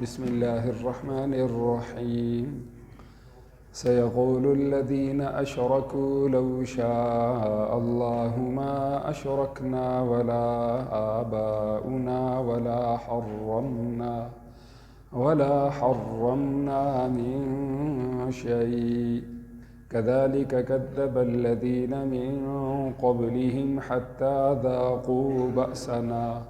بسم الله الرحمن الرحيم سيقول الذين أشركوا لو شاء الله ما أشركنا ولا آباؤنا ولا حرمنا من شيء كذلك كذب الذين من قبلهم حتى ذاقوا بأسنا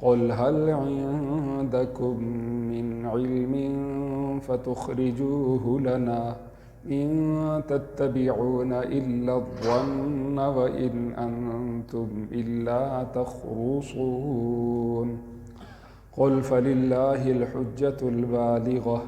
قل هل عندكم من علم فتخرجوه لنا إن تتبعون إلا الظن وإن أنتم إلا تخرصون قل فلله الحجة البالغة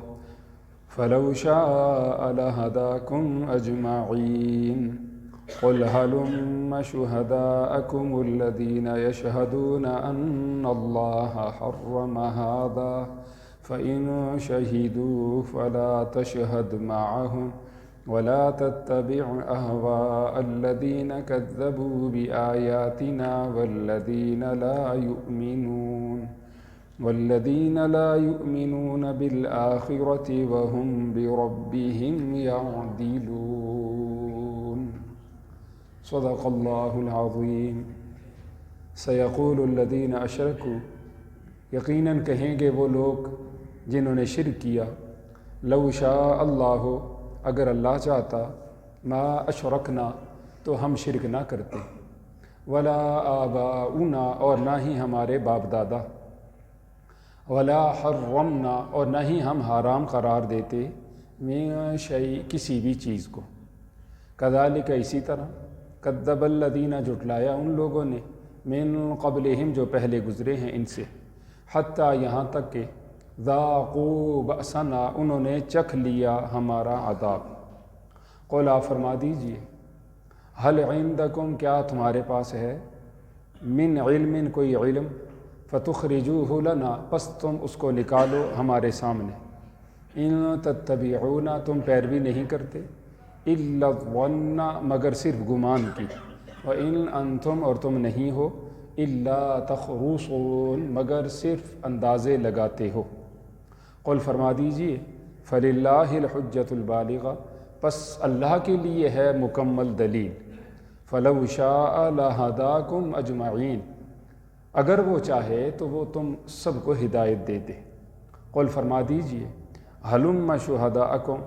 فلو شاء لهداكم أجمعين قل هلم شهداءكم الذين يشهدون أن الله حرم هذا فإن شهدوا فلا تشهد معهم ولا تتبع أهواء الذين كذبوا بآياتنا والذين لا يؤمنون بالآخرة وهم بربهم يعدلون صدق اللہ العظیم سیقول الذین اشرکوا یقیناً کہیں گے وہ لوگ جنہوں نے شرک کیا لو شاء اللہ اگر اللہ چاہتا ما اشرکنا تو ہم شرک نہ کرتے ولا آباؤنا اور نہ ہی ہمارے باپ دادا ولا حرمنا اور نہ ہی ہم حرام قرار دیتے من شیء کسی بھی چیز کو کذالک اسی طرح کذب الذین جھٹلایا ان لوگوں نے من قبلہم جو پہلے گزرے ہیں ان سے حتیٰ یہاں تک کہ ذاقوا بأسنا انہوں نے چکھ لیا ہمارا عذاب قل آپ فرما دیجئے هل عندکم کیا تمہارے پاس ہے من علم کوئی علم فتخرجوہ لنا پس تم اس کو نکالو ہمارے سامنے ان تتبعون تم پیروی نہیں کرتے الا الظن مگر صرف گمان کی وان انتم اور تم نہیں ہو الا تخرصون مگر صرف اندازے لگاتے ہو قل فرما دیجئے فللہ الحجۃ البالغہ پس اللہ کے لیے ہے مکمل دلیل فلو شاء لہداکم اجمعین اگر وہ چاہے تو وہ تم سب کو ہدایت دے دے قل فرما دیجئے ہلم شہداءکم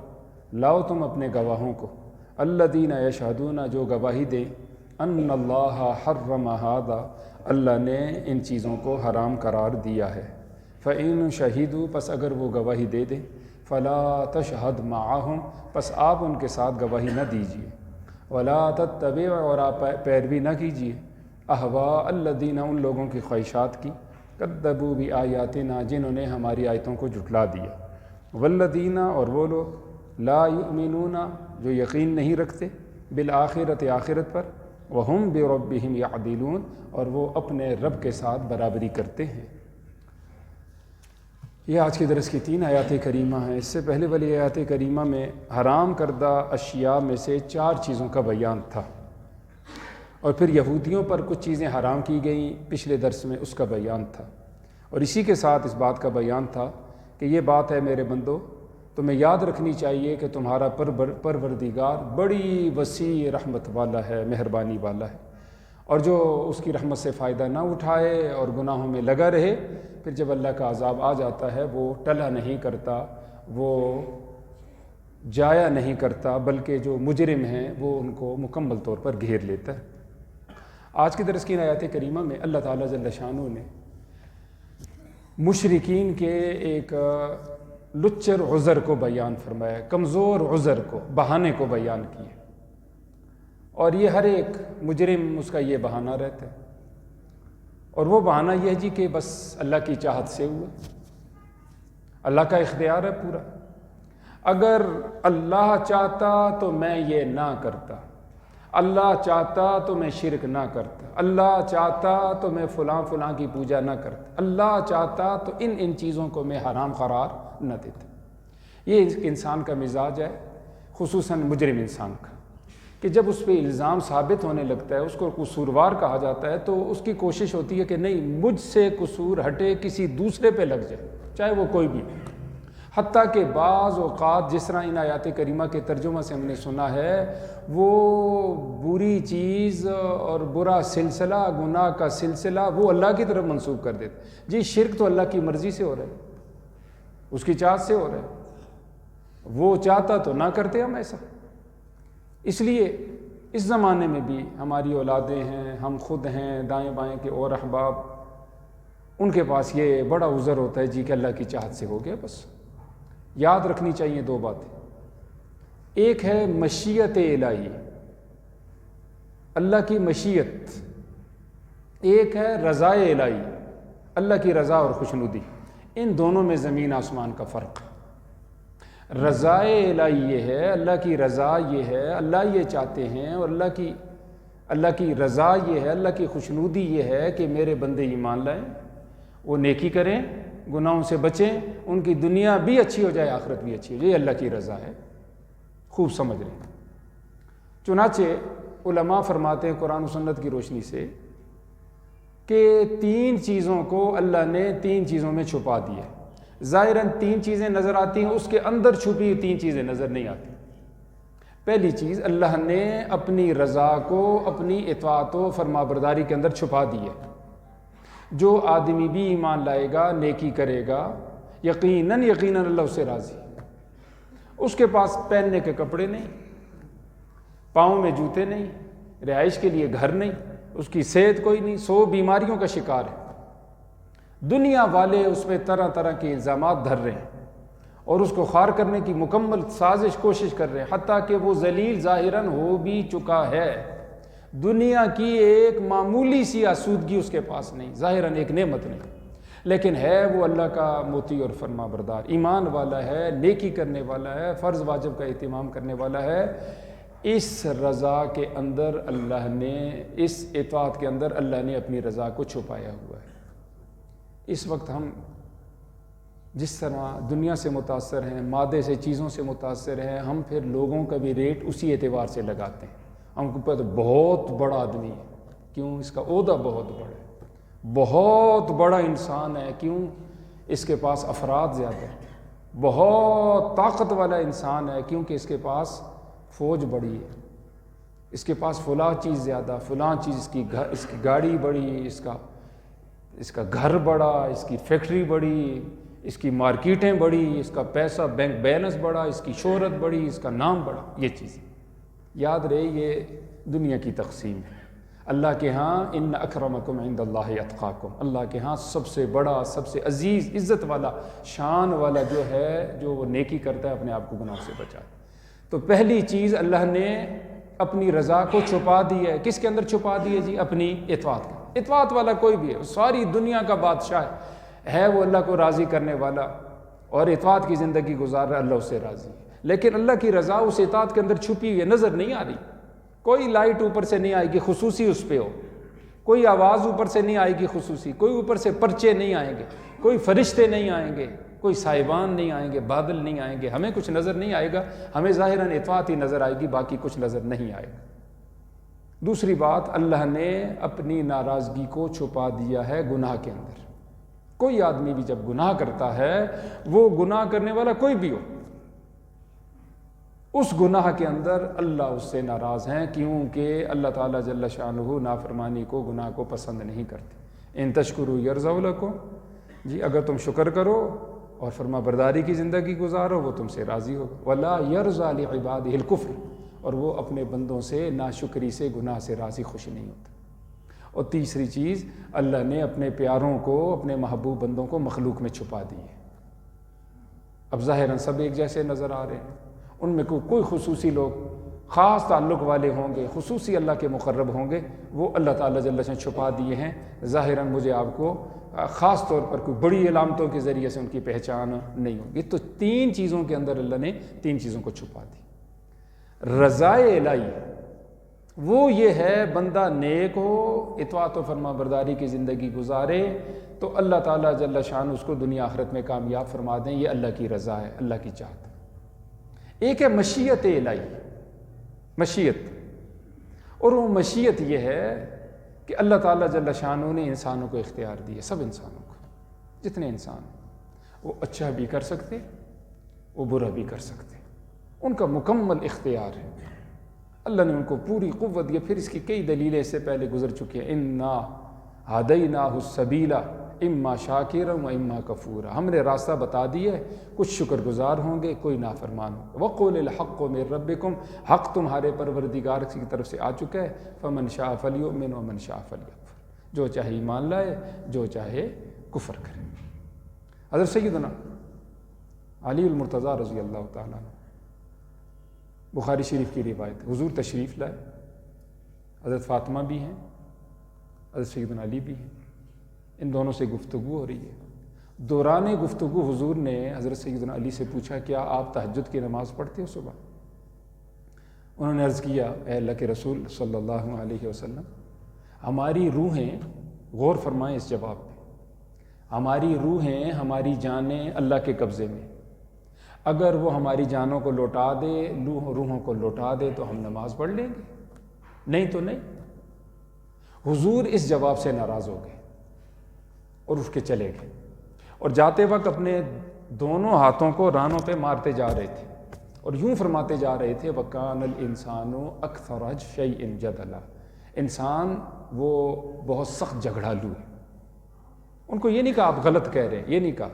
لاؤ تم اپنے گواہوں کو الذین یشہدون جو گواہی دیں ان اللہ حرم ھذا اللہ نے ان چیزوں کو حرام قرار دیا ہے فإن شہدوا پس اگر وہ گواہی دے دیں فلا تشہد معہم پس آپ ان کے ساتھ گواہی نہ دیجیے ولا تتبع اور آپ پیروی نہ کیجیے اہواء الذین ان لوگوں کی خواہشات کی کذبوا بآیاتنا جنہوں نے ہماری آیتوں کو جھٹلا دیا والذین اور وہ لوگ لا یؤمنون جو یقین نہیں رکھتے بالآخرت آخرت پر وہم بربہم یعدلون اور وہ اپنے رب کے ساتھ برابری کرتے ہیں یہ آج کے درس کی 3 آیات کریمہ ہیں اس سے پہلے والی آیات کریمہ میں حرام کردہ اشیاء میں سے 4 چیزوں کا بیان تھا اور پھر یہودیوں پر کچھ چیزیں حرام کی گئیں پچھلے درس میں اس کا بیان تھا اور اسی کے ساتھ اس بات کا بیان تھا کہ یہ بات ہے میرے بندو تمہیں یاد رکھنی چاہیے کہ تمہارا پروردگار بڑی وسیع رحمت والا ہے مہربانی والا ہے اور جو اس کی رحمت سے فائدہ نہ اٹھائے اور گناہوں میں لگا رہے پھر جب اللہ کا عذاب آ جاتا ہے وہ ٹلا نہیں کرتا وہ جایا نہیں کرتا بلکہ جو مجرم ہیں وہ ان کو مکمل طور پر گھیر لیتا ہے آج کے درس کی آیات کریمہ میں اللہ تعالیٰ جل شانہ نے مشرکین کے ایک لچر عذر کو بیان فرمایا کمزور عذر کو بہانے کو بیان کیا اور یہ ہر ایک مجرم اس کا یہ بہانہ رہتا ہے اور وہ بہانہ یہ ہے جی کہ بس اللہ کی چاہت سے ہوا اللہ کا اختیار ہے پورا اگر اللہ چاہتا تو میں یہ نہ کرتا اللہ چاہتا تو میں شرک نہ کرتا اللہ چاہتا تو میں فلاں کی پوجا نہ کرتا اللہ چاہتا تو ان چیزوں کو میں حرام قرار نہ دیتا یہ انسان کا مزاج ہے خصوصاً مجرم انسان کا کہ جب اس پہ الزام ثابت ہونے لگتا ہے اس کو قصوروار کہا جاتا ہے تو اس کی کوشش ہوتی ہے کہ نہیں مجھ سے قصور ہٹے کسی دوسرے پہ لگ جائے چاہے وہ کوئی بھی ہو۔ حتیٰ کہ بعض اوقات جس طرح ان آیات کریمہ کے ترجمہ سے ہم نے سنا ہے، وہ بری چیز اور برا سلسلہ، گناہ کا سلسلہ وہ اللہ کی طرف منسوب کر دیتے۔ جی شرک تو اللہ کی مرضی سے ہو رہا ہے، اس کی چاہت سے ہو رہا ہے، وہ چاہتا تو نہ کرتے ہم ایسا۔ اس لیے اس زمانے میں بھی ہماری اولادیں ہیں، ہم خود ہیں، دائیں بائیں کے اور احباب، ان کے پاس یہ بڑا عذر ہوتا ہے جی کہ اللہ کی چاہت سے ہو گیا۔ بس یاد رکھنی چاہیے دو باتیں، ایک ہے مشیت الہی، اللہ کی مشیت، ایک ہے رضا الہی، اللہ کی رضا اور خوشنودی۔ ان دونوں میں زمین آسمان کا فرق ہے۔ رضا الہی یہ ہے، اللہ کی رضا یہ ہے، اللہ یہ چاہتے ہیں، اور اللہ کی رضا یہ ہے، اللہ کی خوشنودی یہ ہے کہ میرے بندے ایمان لائیں، وہ نیکی کریں، گناہوں سے بچیں، ان کی دنیا بھی اچھی ہو جائے، آخرت بھی اچھی ہو جائے، یہ اللہ کی رضا ہے۔ خوب سمجھ رہے ہیں۔ چنانچہ علماء فرماتے ہیں قرآن و سنت کی روشنی سے کہ تین چیزوں کو اللہ نے تین چیزوں میں چھپا دیا ہے۔ ظاہراً تین چیزیں نظر آتی ہیں، اس کے اندر چھپی ہوئی تین چیزیں نظر نہیں آتی۔ پہلی چیز، اللہ نے اپنی رضا کو اپنی اطاعت و فرمانبرداری کے اندر چھپا دی ہے۔ جو آدمی بھی ایمان لائے گا، نیکی کرے گا، یقیناً اللہ اس سے راضی ہے۔ اس کے پاس پہننے کے کپڑے نہیں، پاؤں میں جوتے نہیں، رہائش کے لیے گھر نہیں، اس کی صحت کوئی نہیں، 100 بیماریوں کا شکار ہے۔ دنیا والے اس میں طرح طرح کے الزامات دھر رہے ہیں اور اس کو خوار کرنے کی مکمل سازش کوشش کر رہے ہیں، حتیٰ کہ وہ ذلیل ظاہراً ہو بھی چکا ہے۔ دنیا کی ایک معمولی سی آسودگی اس کے پاس نہیں، ظاہراً ایک نعمت نہیں، لیکن ہے وہ اللہ کا مطیع اور فرما بردار، ایمان والا ہے، نیکی کرنے والا ہے، فرض واجب کا اہتمام کرنے والا ہے۔ اس رضا کے اندر اللہ نے، اس اطاعت کے اندر اللہ نے اپنی رضا کو چھپایا ہوا ہے۔ اس وقت ہم جس طرح دنیا سے متاثر ہیں، مادے سے، چیزوں سے متاثر ہیں، ہم پھر لوگوں کا بھی ریٹ اسی اعتبار سے لگاتے ہیں۔ ہم کو پتہ بہت بڑا آدمی ہے، کیوں؟ اس کا عہدہ بہت بڑا ہے، بہت بڑا انسان ہے، کیوں؟ اس کے پاس افراد زیادہ ہیں، بہت طاقت والا انسان ہے، کیونکہ اس کے پاس فوج بڑی ہے، اس کے پاس فلاں چیز زیادہ، فلاں چیز، اس کی گاڑی بڑی، اس کا گھر بڑا، اس کی فیکٹری بڑی، اس کی مارکیٹیں بڑی، اس کا پیسہ بینک بیلنس بڑا، اس کی شہرت بڑی، اس کا نام بڑا۔ یہ چیز یاد رہے، یہ دنیا کی تقسیم ہے۔ اللہ کے ہاں ان اکرمکم عند اللہ اتقاکم، اللہ کے ہاں سب سے بڑا، سب سے عزیز، عزت والا، شان والا جو ہے، جو وہ نیکی کرتا ہے، اپنے آپ کو گناہ سے بچائے۔ تو پہلی چیز اللہ نے اپنی رضا کو چھپا دی ہے۔ کس کے اندر چھپا دی ہے جی؟ اپنی اطاعت کے۔ اطاعت والا کوئی بھی ہے، ساری دنیا کا بادشاہ ہے وہ اللہ کو راضی کرنے والا اور اطاعت کی زندگی گزار رہا ہے، اللہ اس سے راضی ہے، لیکن اللہ کی رضا اس اطاعت کے اندر چھپی ہوئی ہے، نظر نہیں آ رہی۔ کوئی لائٹ اوپر سے نہیں آئے گی خصوصی اس پہ ہو، کوئی آواز اوپر سے نہیں آئے گی خصوصی، کوئی اوپر سے پرچے نہیں آئیں گے، کوئی فرشتے نہیں آئیں گے، کوئی صاحبان نہیں آئیں گے، بادل نہیں آئیں گے، ہمیں کچھ نظر نہیں آئے گا، ہمیں ظاہراً اطاعت ہی نظر آئے گی، باقی کچھ نظر نہیں آئے گا۔ دوسری بات، اللہ نے اپنی ناراضگی کو چھپا دیا ہے گناہ کے اندر۔ کوئی آدمی بھی جب گناہ کرتا ہے، وہ گناہ کرنے والا کوئی بھی ہو، اس گناہ کے اندر اللہ اس سے ناراض ہیں، کیونکہ اللہ تعالیٰ جل شانہ نافرمانی کو، گناہ کو پسند نہیں کرتے۔ ان تشکروا یرضوا لکم، جی اگر تم شکر کرو اور فرما برداری کی زندگی گزارو، وہ تم سے راضی ہوگا۔ ولا یرضی لعبادہ الکفر، اور وہ اپنے بندوں سے ناشکری سے، گناہ سے راضی خوش نہیں ہوتا۔ اور تیسری چیز، اللہ نے اپنے پیاروں کو، اپنے محبوب بندوں کو مخلوق میں چھپا دی ہے۔ اب ظاہراً سب ایک جیسے نظر آ رہے ہیں، ان میں کوئی خصوصی لوگ خاص تعلق والے ہوں گے، خصوصی اللہ کے مقرب ہوں گے، وہ اللہ تعالیٰ جل سے چھپا دیے ہیں۔ ظاہراً مجھے آپ کو خاص طور پر کوئی بڑی علامتوں کے ذریعے سے ان کی پہچان نہیں ہوگی۔ تو تین چیزوں کے اندر اللہ نے تین چیزوں کو چھپا دی۔ رضا الہی وہ یہ ہے، بندہ نیک ہو، اطاعت و فرما برداری کی زندگی گزارے تو اللہ تعالیٰ جل شان اس کو دنیا آخرت میں کامیاب فرما دیں۔ یہ اللہ کی رضا ہے، اللہ کی چاہت ہے۔ ایک ہے مشیت الہی، مشیت، اور وہ مشیت یہ ہے کہ اللہ تعالیٰ جل شانہ نے انسانوں کو اختیار دی ہے، سب انسانوں کو، جتنے انسان ہیں، وہ اچھا بھی کر سکتے وہ برا بھی کر سکتے، ان کا مکمل اختیار ہے۔ اللہ نے ان کو پوری قوت دی۔ پھر اس کی کئی دلیلیں اس سے پہلے گزر چکی ہیں، انا ہدیناہ السبیل اما شاکرا و اما کفورا، ہم نے راستہ بتا دیا ہے، کچھ شکر گزار ہوں گے، کوئی نافرمان ہوں گے۔ وقول الحق من ربکم، حق تمہارے پروردگار کی طرف سے آ چکا ہے، فمن شاء فلیؤمن ومن شاء فلیکفر، جو چاہے ایمان لائے، جو چاہے کفر کرے۔ حضرت سیدنا علی المرتضیٰ رضی اللہ تعالیٰ عنہ، بخاری شریف کی روایت، حضور تشریف لائے، حضرت فاطمہ بھی ہیں، حضرت سیدنا علی بھی ہیں، ان دونوں سے گفتگو ہو رہی ہے۔ دوران گفتگو حضور نے حضرت سیدنا علی سے پوچھا، کیا آپ تہجد کی نماز پڑھتے ہو صبح؟ انہوں نے عرض کیا، اے اللہ کے رسول صلی اللہ علیہ وسلم، ہماری روحیں، غور فرمائیں اس جواب پہ، ہماری روحیں، ہماری جانیں اللہ کے قبضے میں، اگر وہ ہماری جانوں کو لوٹا دے، روحوں کو لوٹا دے تو ہم نماز پڑھ لیں گے، نہیں تو نہیں۔ حضور اس جواب سے ناراض ہو گئے اور اٹھ کے چلے گئے، اور جاتے وقت اپنے دونوں ہاتھوں کو رانوں پہ مارتے جا رہے تھے اور یوں فرماتے جا رہے تھے، وَكَانَ الْإِنسَانُ أَكْثَرَ شَيْءٍ جَدَلًا، انسان وہ بہت سخت جھگڑالو ہے۔ ان کو یہ نہیں کہا آپ غلط کہہ رہے ہیں، یہ نہیں کہا،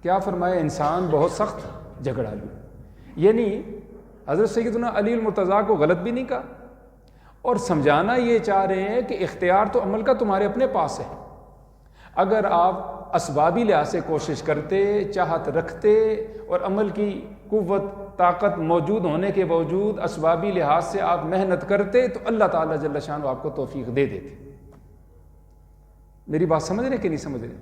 کیا فرمایا، انسان بہت سخت جھگڑالو، یعنی حضرت سیدنا علی المرتضیٰ کو غلط بھی نہیں کہا، اور سمجھانا یہ چاہ رہے ہیں کہ اختیار تو عمل کا تمہارے اپنے پاس ہے، اگر آپ اسبابی لحاظ سے کوشش کرتے، چاہت رکھتے اور عمل کی قوت طاقت موجود ہونے کے باوجود اسبابی لحاظ سے آپ محنت کرتے تو اللہ تعالیٰ جل شانہ آپ کو توفیق دے دیتے۔ میری بات سمجھ رہے کہ نہیں سمجھ رہے؟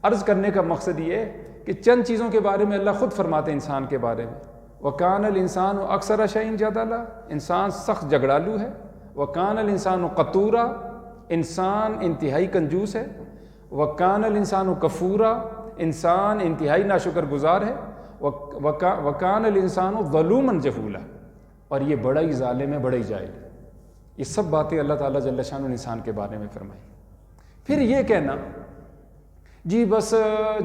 عرض کرنے کا مقصد یہ ہے کہ چند چیزوں کے بارے میں اللہ خود فرماتے ہیں انسان کے بارے میں، وَكَانَ الْإِنسَانُ أَكْثَرَ شَيْءٍ جَدَلًا، انسان سخت جھگڑالو ہے، وَكَانَ الْإِنسَانُ قَتُورًا، انسان انتہائی کنجوس ہے، وَكَانَ الْإِنسَانُ كَفُورًا، انسان انتہائی ناشکر گزار ہے، وَكَانَ الْإِنسَانُ ظَلُومًا جَهُولًا، اور یہ بڑا ہی ظالم ہے، بڑا ہی جاہل ہے۔ یہ سب باتیں اللہ تعالیٰ جل شانہ نے انسان کے بارے میں فرمائی۔ پھر یہ کہنا جی بس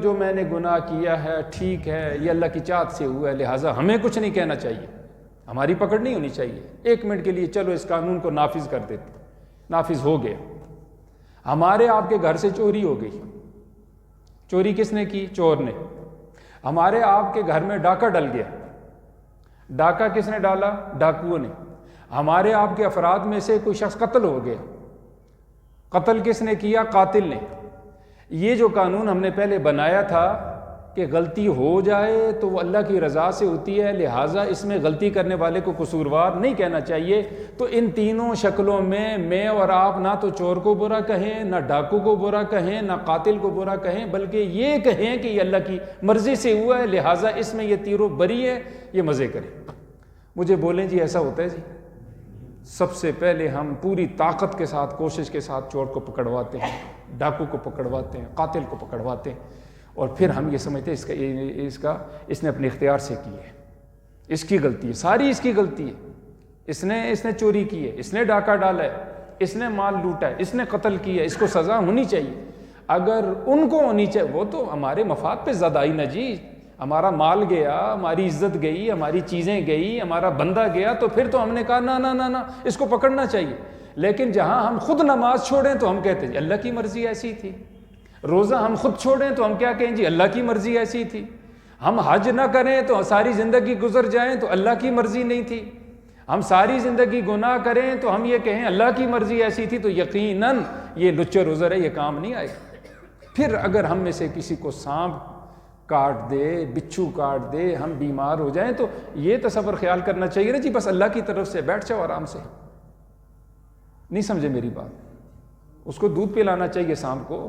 جو میں نے گناہ کیا ہے ٹھیک ہے، یہ اللہ کی چاہت سے ہوا ہے، لہٰذا ہمیں کچھ نہیں کہنا چاہیے، ہماری پکڑ نہیں ہونی چاہیے، ایک منٹ کے لیے چلو اس قانون کو نافذ کر دیتے، نافذ ہو گیا۔ ہمارے آپ کے گھر سے چوری ہو گئی، چوری کس نے کی؟ چور نے۔ ہمارے آپ کے گھر میں ڈاکہ ڈل گیا، ڈاکہ کس نے ڈالا؟ ڈاکوؤں نے۔ ہمارے آپ کے افراد میں سے کوئی شخص قتل ہو گیا، قتل کس نے کیا؟ قاتل نے۔ یہ جو قانون ہم نے پہلے بنایا تھا کہ غلطی ہو جائے تو وہ اللہ کی رضا سے ہوتی ہے، لہٰذا اس میں غلطی کرنے والے کو قصوروار نہیں کہنا چاہیے، تو ان تینوں شکلوں میں اور آپ نہ تو چور کو برا کہیں، نہ ڈاکو کو برا کہیں، نہ قاتل کو برا کہیں، بلکہ یہ کہیں کہ یہ اللہ کی مرضی سے ہوا ہے، لہٰذا اس میں یہ تیروں بری ہے، یہ مزے کریں۔ مجھے بولیں جی ایسا ہوتا ہے جی؟ سب سے پہلے ہم پوری طاقت کے ساتھ کوشش کے ساتھ چور کو پکڑواتے ہیں، ڈاکو کو پکڑواتے ہیں، قاتل کو پکڑواتے ہیں، اور پھر ہم یہ سمجھتے ہیں اس نے اپنے اختیار سے کی ہے، اس کی غلطی ہے، ساری اس کی غلطی ہے، اس نے چوری کی ہے، اس نے ڈاکہ ڈالا ہے، اس نے مال لوٹا ہے، اس نے قتل کیا ہے، اس کو سزا ہونی چاہیے۔ اگر ان کو ہونی چاہیے، وہ تو ہمارے مفاد پہ زیادہ آئی نا جی، ہمارا مال گیا، ہماری عزت گئی، ہماری چیزیں گئی، ہمارا بندہ گیا، تو پھر تو ہم نے کہا نہ اس کو پکڑنا چاہیے۔ لیکن جہاں ہم خود نماز چھوڑیں تو ہم کہتے ہیں جی اللہ کی مرضی ایسی تھی، روزہ ہم خود چھوڑیں تو ہم کیا کہیں جی اللہ کی مرضی ایسی تھی، ہم حج نہ کریں تو ساری زندگی گزر جائیں تو اللہ کی مرضی نہیں تھی، ہم ساری زندگی گناہ کریں تو ہم یہ کہیں اللہ کی مرضی ایسی تھی، تو یقیناً یہ لچر عذر ہے، یہ کام نہیں آئے۔ پھر اگر ہم میں سے کسی کو سانپ کاٹ دے، بچھو کاٹ دے، ہم بیمار ہو جائیں تو یہ تصور خیال کرنا چاہیے نا جی بس اللہ کی طرف سے بیٹھ جاؤ آرام سے۔ نہیں سمجھے میری بات؟ اس کو دودھ پلانا چاہیے سانپ کو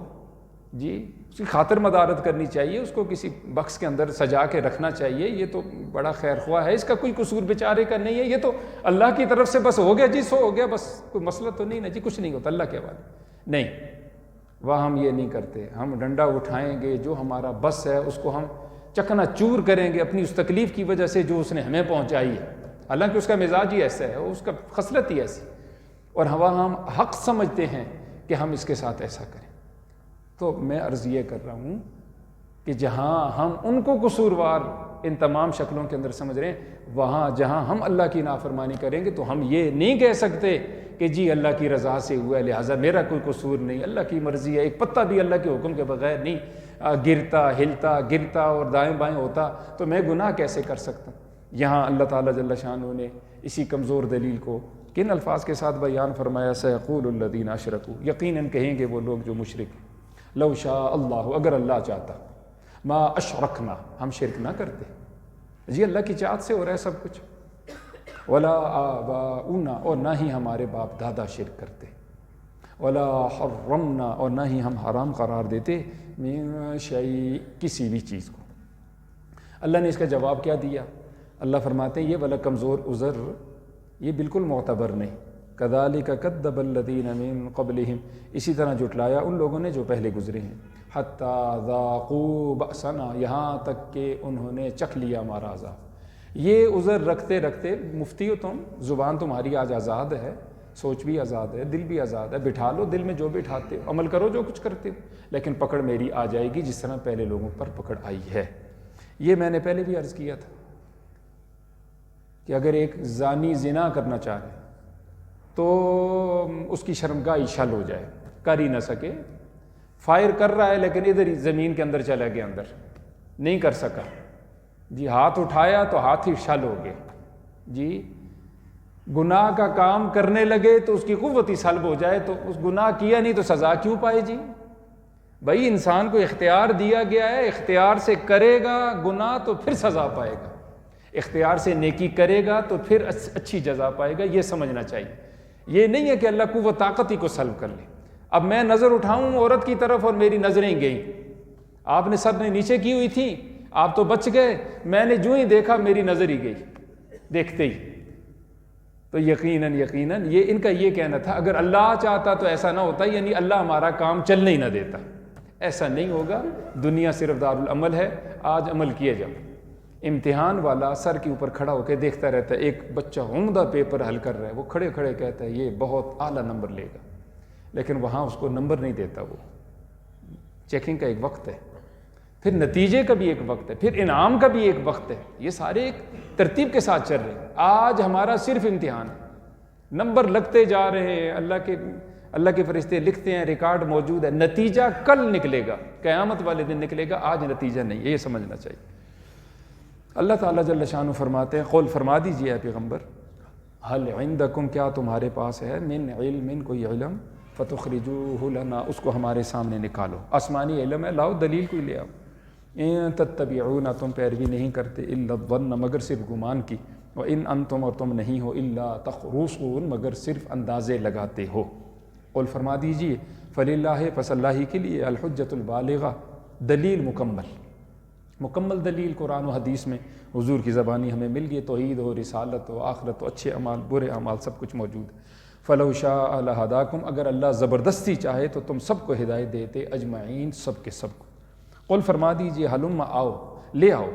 جی، اس کی خاطر مدارت کرنی چاہیے، اس کو کسی بکس کے اندر سجا کے رکھنا چاہیے، یہ تو بڑا خیر خواہ ہے، اس کا کوئی قصور بیچارے کا نہیں ہے، یہ تو اللہ کی طرف سے بس ہو گیا جی، سو ہو گیا بس، کوئی مسئلہ تو نہیں نا جی، کچھ نہیں ہوتا اللہ کے حوالے۔ نہیں، وہاں ہم یہ نہیں کرتے، ہم ڈنڈا اٹھائیں گے، جو ہمارا بس ہے اس کو ہم چکنا چور کریں گے اپنی اس تکلیف کی وجہ سے جو اس نے ہمیں پہنچائی ہے، حالانکہ اس کا مزاج ہی ایسا ہے، اس کا خصلت ہی ایسی، اور ہم حق سمجھتے ہیں کہ ہم اس کے ساتھ ایسا کریں۔ تو میں عرض یہ کر رہا ہوں کہ جہاں ہم ان کو قصوروار ان تمام شکلوں کے اندر سمجھ رہے ہیں، وہاں جہاں ہم اللہ کی نافرمانی کریں گے تو ہم یہ نہیں کہہ سکتے کہ جی اللہ کی رضا سے ہوا ہے لہٰذا میرا کوئی قصور نہیں، اللہ کی مرضی ہے، ایک پتہ بھی اللہ کے حکم کے بغیر نہیں گرتا ہلتا اور دائیں بائیں ہوتا، تو میں گناہ کیسے کر سکتا ہوں؟ یہاں اللہ تعالیٰ جل شانہ نے اسی کمزور دلیل کو کن الفاظ کے ساتھ بیان فرمایا؟ سیقول الذین اشرکوا، یقیناً کہیں گے وہ لوگ جو مشرک ہیں، لو شاء اللہ، اگر اللہ چاہتا، ما اشرکنا، ہم شرک نہ کرتے۔ جی اللہ کی چاہت سے ہو رہا ہے سب کچھ۔ ولا آباؤنا، اور نہ ہی ہمارے باپ دادا شرک کرتے، ولا حرمنا، اور نہ ہی ہم حرام قرار دیتے، من شیء، کسی بھی چیز کو۔ اللہ نے اس کا جواب کیا دیا؟ اللہ فرماتے ہیں یہ والا کمزور عذر یہ بالکل معتبر نہیں۔ کذالک کذب الذین من قبلہم، اسی طرح جھٹلایا ان لوگوں نے جو پہلے گزرے ہیں، حتی ذاقوا بأسنا، یہاں تک کہ انہوں نے چکھ لیا ہمارا عذاب۔ یہ عذر رکھتے رکھتے، مفتی ہو تم، زبان تمہاری آج آزاد ہے، سوچ بھی آزاد ہے، دل بھی آزاد ہے، بٹھا لو دل میں جو بٹھاتے ہو، عمل کرو جو کچھ کرتے ہو، لیکن پکڑ میری آ جائے گی جس طرح پہلے لوگوں پر پکڑ آئی ہے۔ یہ میں نے پہلے بھی عرض کیا تھا کہ اگر ایک زانی زنا کرنا چاہے تو اس کی شرمگاہ شل ہو جائے، کر ہی نہ سکے، فائر کر رہا ہے لیکن ادھر ہی زمین کے اندر چلا گیا، اندر نہیں کر سکا، جی ہاتھ اٹھایا تو ہاتھ ہی شل ہو گئے، جی گناہ کا کام کرنے لگے تو اس کی قوت ہی سلب ہو جائے، تو اس گناہ کیا نہیں تو سزا کیوں پائے؟ جی بھائی انسان کو اختیار دیا گیا ہے، اختیار سے کرے گا گناہ تو پھر سزا پائے گا، اختیار سے نیکی کرے گا تو پھر اچھی جزا پائے گا، یہ سمجھنا چاہیے۔ یہ نہیں ہے کہ اللہ قوت طاقت ہی کو سلب کر لے۔ اب میں نظر اٹھاؤں عورت کی طرف اور میری نظریں گئیں، آپ نے سب نے نیچے کی ہوئی تھی، آپ تو بچ گئے، میں نے جو ہی دیکھا میری نظر ہی گئی دیکھتے ہی، تو یقیناً یہ ان کا یہ کہنا تھا اگر اللہ چاہتا تو ایسا نہ ہوتا، یعنی اللہ ہمارا کام چلنے ہی نہ دیتا۔ ایسا نہیں ہوگا، دنیا صرف دارالعمل ہے، آج عمل کیے جاؤ۔ امتحان والا سر کے اوپر کھڑا ہو کے دیکھتا رہتا ہے، ایک بچہ عمدہ پیپر حل کر رہا ہے، وہ کھڑے کھڑے کہتا ہے یہ بہت اعلیٰ نمبر لے گا، لیکن وہاں اس کو نمبر نہیں دیتا، وہ چیکنگ کا ایک وقت ہے، پھر نتیجے کا بھی ایک وقت ہے، پھر انعام کا بھی ایک وقت ہے، یہ سارے ایک ترتیب کے ساتھ چل رہے ہیں۔ آج ہمارا صرف امتحان ہے، نمبر لگتے جا رہے ہیں، اللہ کے فرشتے لکھتے ہیں، ریکارڈ موجود ہے، نتیجہ کل نکلے گا، قیامت والے دن نکلے گا، آج نتیجہ نہیں ہے، یہ سمجھنا چاہیے۔ اللہ تعالیٰ جل شانہ فرماتے ہیں، قول فرما دیجئے اے پیغمبر، حل عندکم، کیا تمہارے پاس ہے، من علم، کوئی علم، فتخرجوہ لنا، اس کو ہمارے سامنے نکالو، آسمانی علم ہے، لاؤ دلیل کوئی لے آؤ۔ ان تتبعون، تم پیروی نہیں کرتے، الا الظن، مگر صرف گمان کی، وان انتم، اور تم نہیں ہو، الا تخرصون، مگر صرف اندازے لگاتے ہو۔ قول فرما دیجئے، فللہ، پس اللہ ہی کے لیے، الحجۃ البالغہ، دلیل مکمل دلیل قرآن و حدیث میں حضور کی زبانی ہمیں مل گئی، توحید ہو، رسالت ہو، آخرت ہو، اچھے اعمال، برے اعمال، سب کچھ موجود ہے۔ فلو شاء لہداکم، اگر اللہ زبردستی چاہے تو تم سب کو ہدایت دیتے، اجمعین، سب کے سب کو۔ قل فرما دیجئے، ہلم، آؤ، لے آؤ،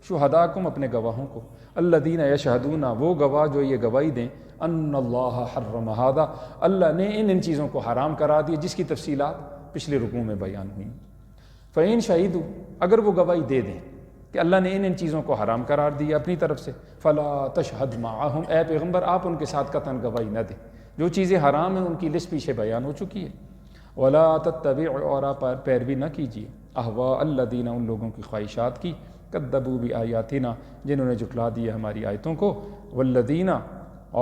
شہداکم، اپنے گواہوں کو، الذین یشہدون، وہ گواہ جو یہ گواہی دیں، ان اللہ حرم ھذا، اللہ نے ان چیزوں کو حرام کرا دیا، جس کی تفصیلات پچھلے رکوع میں بیان ہوئی۔ فَإِن شَهِدُوا، اگر وہ گواہی دے دیں کہ اللہ نے ان چیزوں کو حرام قرار دیا اپنی طرف سے، فَلَا تَشْهَدْ مَعَهُمْ، اے پیغمبر آپ ان کے ساتھ قطعاً گواہی نہ دیں، جو چیزیں حرام ہیں ان کی لسٹ پیچھے بیان ہو چکی ہے۔ وَلَا تَتَّبِعْ، اور آپ پیروی نہ کیجیے، اَهْوَاءَ الَّذِينَ، ان لوگوں کی خواہشات کی، كَذَّبُوا بِآيَاتِنَا، جنہوں نے جھٹلا دیا ہماری آیتوں کو، وَالَّذِينَ،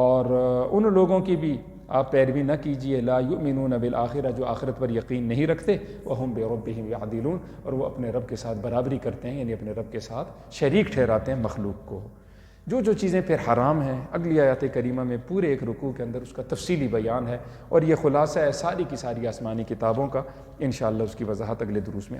اور ان لوگوں کی بھی آپ پیروی نہ کیجیے، لا یؤمنون بالآخرہ، جو آخرت پر یقین نہیں رکھتے، وہم بربہم یعدلون، اور وہ اپنے رب کے ساتھ برابری کرتے ہیں، یعنی اپنے رب کے ساتھ شریک ٹھہراتے ہیں مخلوق کو۔ جو چیزیں پھر حرام ہیں، اگلی آیات کریمہ میں پورے ایک رکوع کے اندر اس کا تفصیلی بیان ہے، اور یہ خلاصہ ہے ساری کی ساری آسمانی کتابوں کا، انشاءاللہ اس کی وضاحت اگلے دروس میں